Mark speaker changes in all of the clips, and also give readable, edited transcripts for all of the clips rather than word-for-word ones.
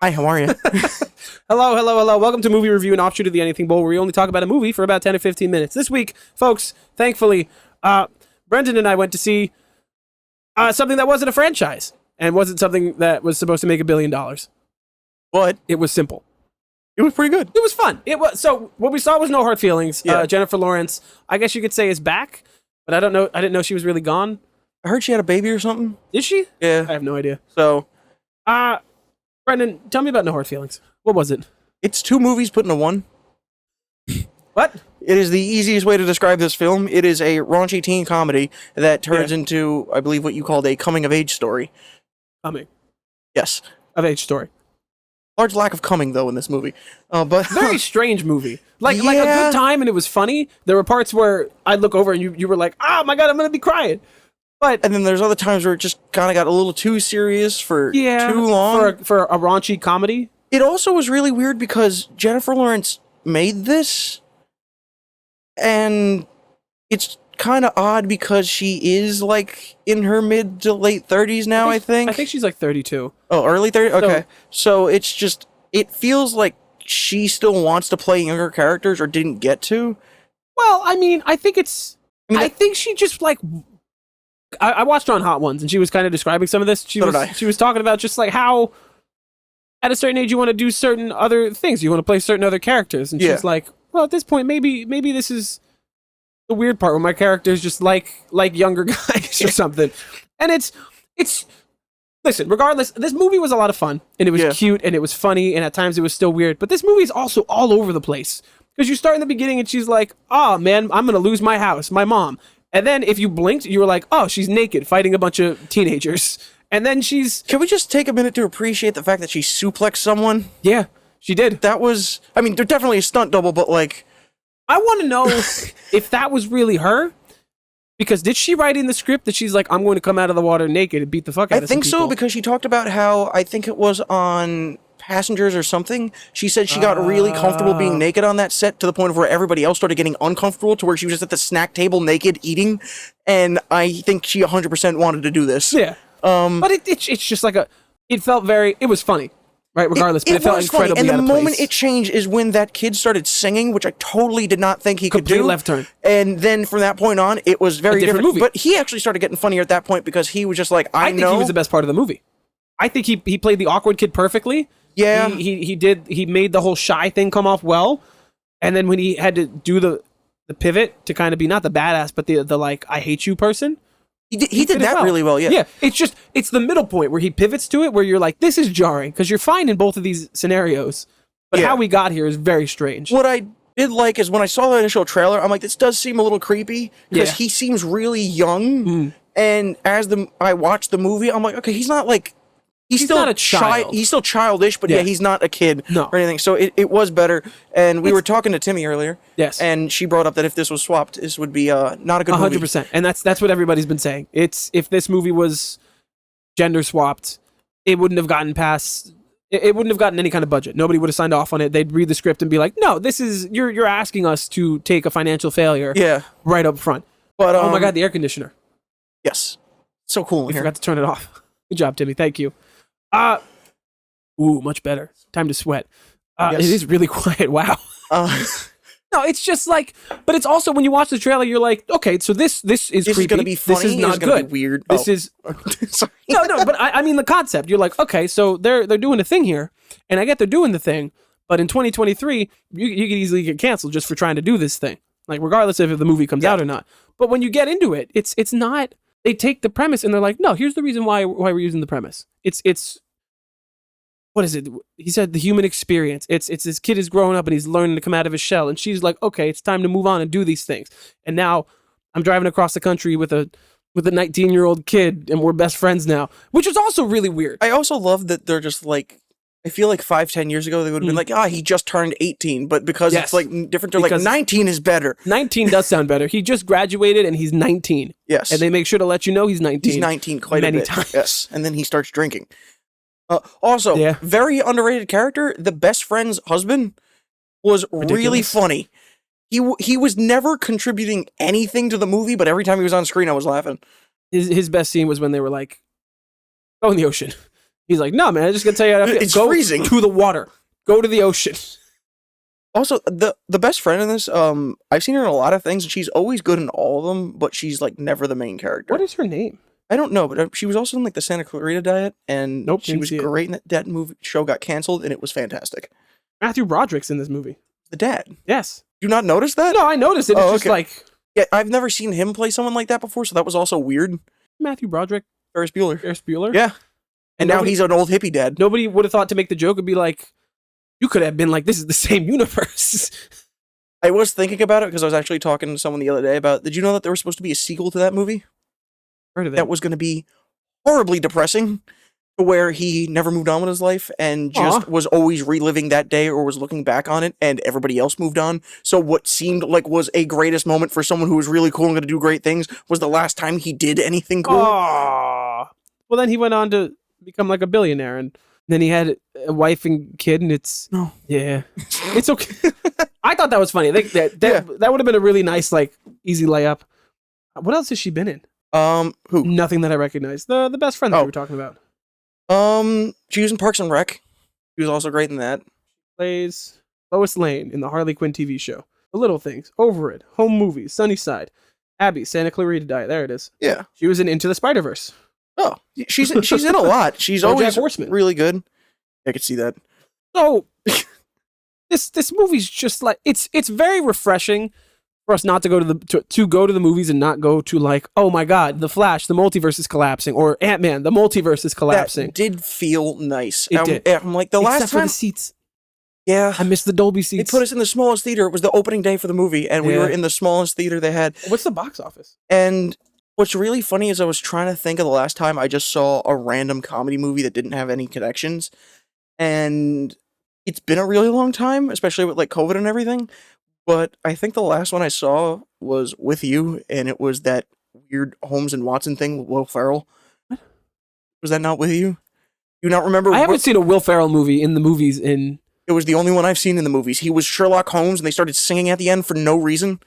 Speaker 1: Hi, how are you?
Speaker 2: Hello, hello, hello. Welcome to Movie Review, an offshoot of the Anything Bowl, where we only talk about a movie for about 10 or 15 minutes. This week, folks, thankfully, Brendan and I went to see something that wasn't a franchise and wasn't something that was supposed to make $1 billion.
Speaker 1: What?
Speaker 2: It was simple.
Speaker 1: It was pretty good.
Speaker 2: It was fun. It was so. What we saw was No Hard Feelings.
Speaker 1: Yeah.
Speaker 2: Jennifer Lawrence, I guess you could say, is back, but I don't know. I didn't know she was really gone.
Speaker 1: I heard she had a baby or something.
Speaker 2: Is she?
Speaker 1: Yeah.
Speaker 2: I have no idea.
Speaker 1: So,
Speaker 2: Brendan, tell me about No Hard Feelings. What was it?
Speaker 1: it's 2 movies put into one.
Speaker 2: What?
Speaker 1: It is the easiest way to describe this film. It is a raunchy teen comedy that turns into, I believe, what you called a coming-of-age story.
Speaker 2: Coming
Speaker 1: Yes.
Speaker 2: of age story.
Speaker 1: Large lack of coming, though, in this movie. But
Speaker 2: Very strange movie. Like a
Speaker 1: Yeah.
Speaker 2: good time, and it was funny. There were parts where I'd look over and you were like, "Oh my god, I'm gonna be crying." But
Speaker 1: And then there's other times where it just kind of got a little too serious for too long.
Speaker 2: for a raunchy comedy.
Speaker 1: It also was really weird because Jennifer Lawrence made this, and it's kind of odd because she is like in her mid to late 30s now, I think.
Speaker 2: I think she's like 32.
Speaker 1: Oh, early 30s? Okay. So it's just, it feels like she still wants to play younger characters or didn't get to.
Speaker 2: Well, I mean, I think it's.
Speaker 1: I
Speaker 2: I think she just like. I watched her on Hot Ones, and she was kind of describing some of this. She was talking about just like how, at a certain age, you want to do certain other things. You want to play certain other characters, and she's like, "Well, at this point, maybe this is the weird part where my characters just like younger guys or something." And it's. Listen, regardless, this movie was a lot of fun, and it was cute, and it was funny, and at times it was still weird. But this movie is also all over the place because you start in the beginning, and she's like, "Oh man, I'm gonna lose my house, my mom." And then if you blinked, you were like, "Oh, she's naked, fighting a bunch of teenagers." And then she's...
Speaker 1: Can we just take a minute to appreciate the fact that she suplexed someone?
Speaker 2: Yeah, she did.
Speaker 1: That was, I mean, they're definitely a stunt double, but like...
Speaker 2: I want to know if that was really her. Because did she write in the script that she's like, "I'm going to come out of the water naked and beat the fuck out of some people"?
Speaker 1: I think so, because she talked about how, I think it was on Passengers or something, she said she got really comfortable being naked on that set to the point of where everybody else started getting uncomfortable to where she was just at the snack table naked eating, and I think she 100% wanted to do this.
Speaker 2: Yeah. But it's just like it felt very... It was funny, right? Regardless, but it felt incredibly
Speaker 1: funny. And
Speaker 2: out
Speaker 1: the
Speaker 2: of place.
Speaker 1: moment it changed is when that kid started singing, which I totally did not think he could
Speaker 2: Complete
Speaker 1: do.
Speaker 2: left turn.
Speaker 1: And then from that point on, it was very
Speaker 2: different movie.
Speaker 1: But he actually started getting funnier at that point because he was just like, I
Speaker 2: think he was the best part of the movie. I think he played the awkward kid perfectly.
Speaker 1: Yeah.
Speaker 2: He made the whole shy thing come off well. And then when he had to do the pivot to kind of be not the badass, but the like, I hate you person.
Speaker 1: He did that really well, yeah.
Speaker 2: Yeah, it's the middle point where he pivots to it where you're like, this is jarring because you're fine in both of these scenarios. But how we got here is very strange.
Speaker 1: What I did like is when I saw the initial trailer, I'm like, this does seem a little creepy because he seems really young. And as I watched the movie, I'm like, okay, he's not like... He's still
Speaker 2: not a child.
Speaker 1: He's still childish, but he's not a kid or anything. So it was better. And we were talking to Timmy earlier.
Speaker 2: Yes.
Speaker 1: And she brought up that if this was swapped, this would be not a good movie.
Speaker 2: 100%. And that's what everybody's been saying. If this movie was gender swapped, it wouldn't have gotten past... It wouldn't have gotten any kind of budget. Nobody would have signed off on it. They'd read the script and be like, "No, this is... You're asking us to take a financial failure right up front." But oh my God, the air conditioner.
Speaker 1: Yes. So cool.
Speaker 2: We forgot to turn it off. Good job, Timmy. Thank you. Ooh, much better. Time to sweat. It is really quiet. Wow. No, it's just like, but it's also when you watch the trailer, you're like, okay, so this is creepy.
Speaker 1: Is gonna be funny.
Speaker 2: This is not good.
Speaker 1: Be weird.
Speaker 2: This is
Speaker 1: sorry.
Speaker 2: no, but I mean the concept. You're like, okay, so they're doing a thing here, and I get they're doing the thing, but in 2023, you could easily get canceled just for trying to do this thing, like regardless of if the movie comes out or not. But when you get into it, it's not. They take the premise and they're like, no, here's the reason why we're using the premise. It's what is it? He said the human experience. It's this kid is growing up and he's learning to come out of his shell. And she's like, okay, it's time to move on and do these things. And now I'm driving across the country with a 19-year-old kid and we're best friends now, which is also really weird.
Speaker 1: I also love that they're just like, I feel like 5-10 years ago, they would have been like, he just turned 18. But because it's like different, they're like, 19 is better.
Speaker 2: 19 does sound better. He just graduated and he's 19.
Speaker 1: Yes.
Speaker 2: And they make sure to let you know he's 19.
Speaker 1: He's 19 quite
Speaker 2: many
Speaker 1: a bit.
Speaker 2: times.
Speaker 1: Yes. And then he starts drinking. Also, very underrated character. The best friend's husband was really funny. He was never contributing anything to the movie, but every time he was on screen, I was laughing.
Speaker 2: His best scene was when they were like, go in the ocean. He's like, no, man, I just gotta tell you how I feel.
Speaker 1: It's
Speaker 2: Go
Speaker 1: freezing.
Speaker 2: to the water. Go to the ocean.
Speaker 1: Also, the best friend in this, I've seen her in a lot of things, and she's always good in all of them, but she's like never the main character.
Speaker 2: What is her name?
Speaker 1: I don't know, but she was also in like the Santa Clarita Diet, and
Speaker 2: Nope,
Speaker 1: she
Speaker 2: didn't
Speaker 1: was
Speaker 2: see it.
Speaker 1: great. And that movie show got canceled, and it was fantastic.
Speaker 2: Matthew Broderick's in this movie.
Speaker 1: The dad.
Speaker 2: Yes.
Speaker 1: Do you not notice that?
Speaker 2: No, I noticed it. It's just like
Speaker 1: Yeah, I've never seen him play someone like that before, so that was also weird.
Speaker 2: Matthew Broderick,
Speaker 1: Ferris Bueller.
Speaker 2: Ferris Bueller.
Speaker 1: Yeah. And now
Speaker 2: nobody-
Speaker 1: he's an old hippie dad.
Speaker 2: Nobody would have thought to make the joke and be like, you could have been like, this is the same universe.
Speaker 1: I was thinking about it because I was actually talking to someone the other day about, did you know that there was supposed to be a sequel to that movie?
Speaker 2: Heard of it.
Speaker 1: That was going to be horribly depressing, to where he never moved on with his life and just was always reliving that day or was looking back on it, and everybody else moved on. So what seemed like was a greatest moment for someone who was really cool and going to do great things was the last time he did anything cool.
Speaker 2: Aw. Well, then he went on to become like a billionaire, and then he had a wife and kid, and it's
Speaker 1: No.
Speaker 2: yeah, it's okay. I thought that was funny. That would have been a really nice, like, easy layup. What else has she been in?
Speaker 1: Who?
Speaker 2: Nothing that I recognize. The best friend that we were talking about.
Speaker 1: She was in Parks and Rec. She was also great in that.
Speaker 2: Plays Lois Lane in the Harley Quinn TV show. The Little Things, Over It, Home Movies, Sunnyside, Abby, Santa Clarita Diet. There it is.
Speaker 1: Yeah.
Speaker 2: She was in Into the Spider-Verse.
Speaker 1: Oh, she's in a lot. She's
Speaker 2: BoJack
Speaker 1: always
Speaker 2: Horseman.
Speaker 1: really good. I could see that.
Speaker 2: So this movie's just like it's very refreshing for us not to go to the movies and not go to like, oh my god, The Flash, the multiverse is collapsing, or Ant-Man, the multiverse is collapsing.
Speaker 1: That did feel nice.
Speaker 2: It did.
Speaker 1: I'm like, the
Speaker 2: Except
Speaker 1: last
Speaker 2: for
Speaker 1: time.
Speaker 2: the seats.
Speaker 1: Yeah.
Speaker 2: I missed the Dolby
Speaker 1: They
Speaker 2: seats.
Speaker 1: put us in the smallest theater. It was the opening day for the movie, and we
Speaker 2: Yeah.
Speaker 1: were in the smallest theater they had.
Speaker 2: What's the box office?
Speaker 1: And what's really funny is I was trying to think of the last time I just saw a random comedy movie that didn't have any connections. And it's been a really long time, especially with like COVID and everything. But I think the last one I saw was With You, and it was that weird Holmes and Watson thing with Will Ferrell.
Speaker 2: What?
Speaker 1: Was that not With You? You not remember?
Speaker 2: I haven't seen a Will Ferrell movie in the movies in...
Speaker 1: It was the only one I've seen in the movies. He was Sherlock Holmes, and they started singing at the end for no reason.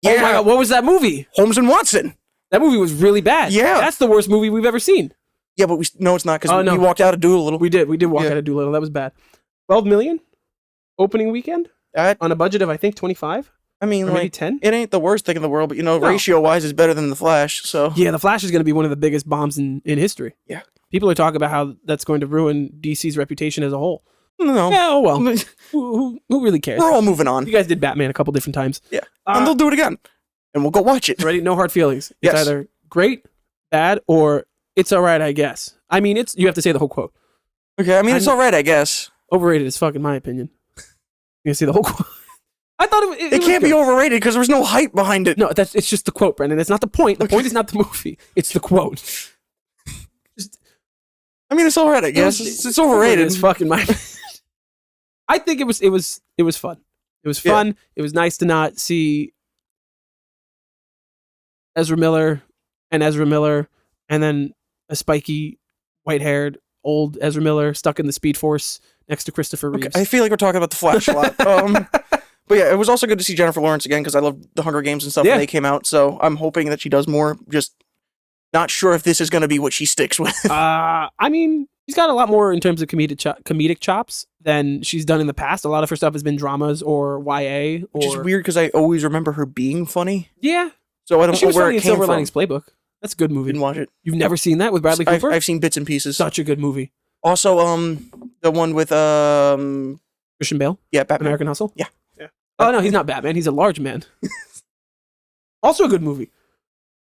Speaker 2: Oh my god, what was that movie?
Speaker 1: Holmes and Watson.
Speaker 2: That movie was really bad.
Speaker 1: Yeah.
Speaker 2: That's the worst movie we've ever seen.
Speaker 1: Yeah, but no, it's not, because
Speaker 2: Oh, no.
Speaker 1: we walked out of Doolittle.
Speaker 2: We did walk out of Doolittle. That was bad. 12 million? Opening weekend? On a budget of, I think, 25?
Speaker 1: I mean,
Speaker 2: Or maybe
Speaker 1: like,
Speaker 2: 10?
Speaker 1: it ain't the worst thing in the world, but
Speaker 2: No.
Speaker 1: ratio-wise, it's better than The Flash, so.
Speaker 2: Yeah, The Flash is going to be one of the biggest bombs in history.
Speaker 1: Yeah.
Speaker 2: People are talking about how that's going to ruin DC's reputation as a whole.
Speaker 1: No.
Speaker 2: Yeah, oh well. who really cares?
Speaker 1: We're all moving on.
Speaker 2: You guys did Batman a couple different times.
Speaker 1: Yeah. And they'll do it again. And we'll go watch it.
Speaker 2: Ready? No hard feelings. It's
Speaker 1: Yes.
Speaker 2: either great, bad, or it's all right, I guess. I mean, you have to say the whole quote.
Speaker 1: Okay, I mean, it's alright, I guess.
Speaker 2: Overrated as fuck, in my opinion. You can see the whole quote. I thought it
Speaker 1: It
Speaker 2: was
Speaker 1: can't
Speaker 2: good.
Speaker 1: be overrated because there was no hype behind it.
Speaker 2: No, it's just the quote, Brendan. It's not the point. The point is not the movie. It's the quote.
Speaker 1: I mean, it's alright, I guess. It's overrated.
Speaker 2: It's fucking my. I think it was fun. It was fun. It was nice to not see Ezra Miller, and then a spiky, white-haired old Ezra Miller stuck in the Speed Force next to Christopher Reeves.
Speaker 1: Okay, I feel like we're talking about The Flash a lot. But yeah, it was also good to see Jennifer Lawrence again because I love the Hunger Games and stuff when they came out. So I'm hoping that she does more. Just not sure if this is going to be what she sticks with.
Speaker 2: I mean, she's got a lot more in terms of comedic chops than she's done in the past. A lot of her stuff has been dramas or YA.
Speaker 1: Which is weird because I always remember her being funny.
Speaker 2: Yeah.
Speaker 1: So I don't
Speaker 2: She
Speaker 1: know
Speaker 2: was
Speaker 1: where
Speaker 2: funny
Speaker 1: it
Speaker 2: in
Speaker 1: came
Speaker 2: Silver
Speaker 1: from.
Speaker 2: Linings Playbook. That's a good movie.
Speaker 1: Didn't watch it.
Speaker 2: You've never seen that with Bradley Cooper?
Speaker 1: I've seen bits and pieces.
Speaker 2: Such a good movie.
Speaker 1: Also, the one with
Speaker 2: Christian Bale?
Speaker 1: yeah, Batman.
Speaker 2: American Hustle?
Speaker 1: Yeah.
Speaker 2: Oh, no, he's not Batman. He's a large man. Also a good movie.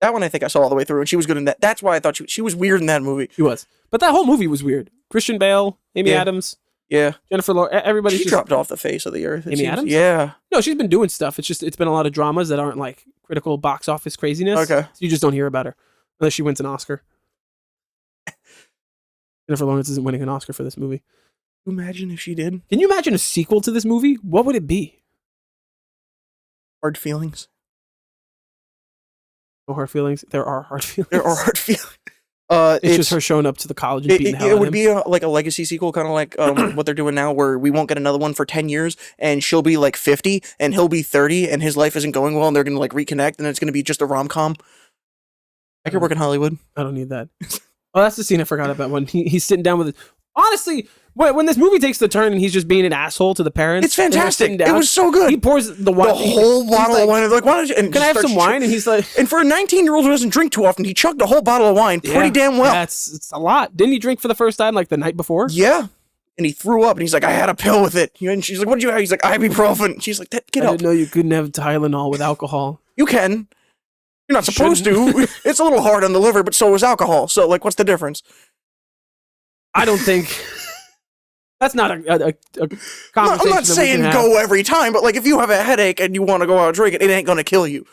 Speaker 1: That one I think I saw all the way through, and she was good in that. That's why I thought she was weird in that movie.
Speaker 2: She was. But that whole movie was weird. Christian Bale, Amy
Speaker 1: Yeah.
Speaker 2: Adams,
Speaker 1: Yeah,
Speaker 2: Jennifer Lawrence, everybody's
Speaker 1: she
Speaker 2: just...
Speaker 1: dropped off the face of the earth.
Speaker 2: Amy Adams?
Speaker 1: Yeah.
Speaker 2: No, she's been doing stuff. It's been a lot of dramas that aren't like critical box office craziness.
Speaker 1: Okay.
Speaker 2: So you just don't hear about her unless she wins an Oscar. Jennifer Lawrence isn't winning an Oscar for this movie.
Speaker 1: Imagine if she did.
Speaker 2: Can you imagine a sequel to this movie? What would it be?
Speaker 1: Hard feelings.
Speaker 2: No hard feelings. There are hard feelings.
Speaker 1: There are hard feelings.
Speaker 2: It's just her showing up to the college and beating the hell out
Speaker 1: It
Speaker 2: of
Speaker 1: would
Speaker 2: him.
Speaker 1: be like a legacy sequel, kind of like what they're doing now, where we won't get another one for 10 years, and she'll be like 50, and he'll be 30, and his life isn't going well, and they're going to like reconnect, and it's going to be just a rom-com. I could work in Hollywood.
Speaker 2: I don't need that. Oh, that's the scene I forgot about when he's sitting down with it. Honestly, when this movie takes the turn and he's just being an asshole to the parents.
Speaker 1: It's fantastic.
Speaker 2: Down,
Speaker 1: it was so good.
Speaker 2: He pours the wine.
Speaker 1: The whole bottle of wine. Like, why don't you, and
Speaker 2: can I have some wine? And he's like...
Speaker 1: And for a 19-year-old who doesn't drink too often, he chugged a whole bottle of wine pretty damn well.
Speaker 2: It's a lot. Didn't he drink for the first time like the night before?
Speaker 1: Yeah. And he threw up, and he's like, I had a pill with it. And she's like, what did you have? He's like, ibuprofen. She's like, get up.
Speaker 2: I didn't know you couldn't have Tylenol with alcohol.
Speaker 1: You can. You're not supposed to. It's a little hard on the liver, but so is alcohol. So, like, what's the difference?
Speaker 2: I don't think... That's not a conversation.
Speaker 1: I'm not saying go every time, but like if you have a headache and you want to go out and drink it, it ain't gonna kill you.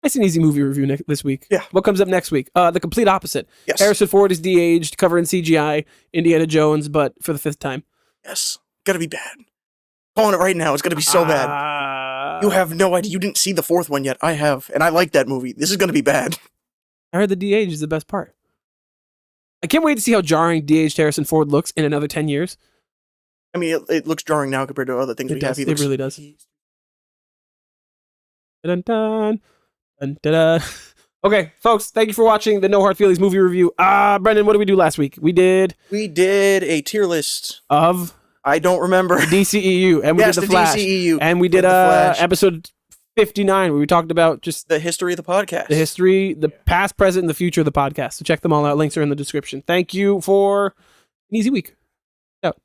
Speaker 2: Nice and easy movie review this week.
Speaker 1: Yeah.
Speaker 2: What comes up next week? The complete opposite.
Speaker 1: Yes.
Speaker 2: Harrison Ford is de-aged, covering CGI, Indiana Jones, but for the 5th time.
Speaker 1: Yes. Gonna be bad. Calling it right now. It's gonna be so bad. You have no idea. You didn't see the 4th one yet. I have, and I like that movie. This is gonna be bad.
Speaker 2: I heard the de-age is the best part. I can't wait to see how jarring de-aged Harrison Ford looks in another 10 years.
Speaker 1: I mean, it looks jarring now compared to other things we have.
Speaker 2: It really does. Dun, dun, dun, dun, dun. Okay, folks, thank you for watching the No Hard Feelings movie review. Brendan, what did we do last week? We did a tier list
Speaker 1: of... I don't remember.
Speaker 2: The DCEU, and we did the Flash.
Speaker 1: DCEU.
Speaker 2: And we did episode 59, where we talked about just...
Speaker 1: the history of the podcast.
Speaker 2: The history, the past, present, and the future of the podcast. So check them all out. Links are in the description. Thank you for an easy week. Out.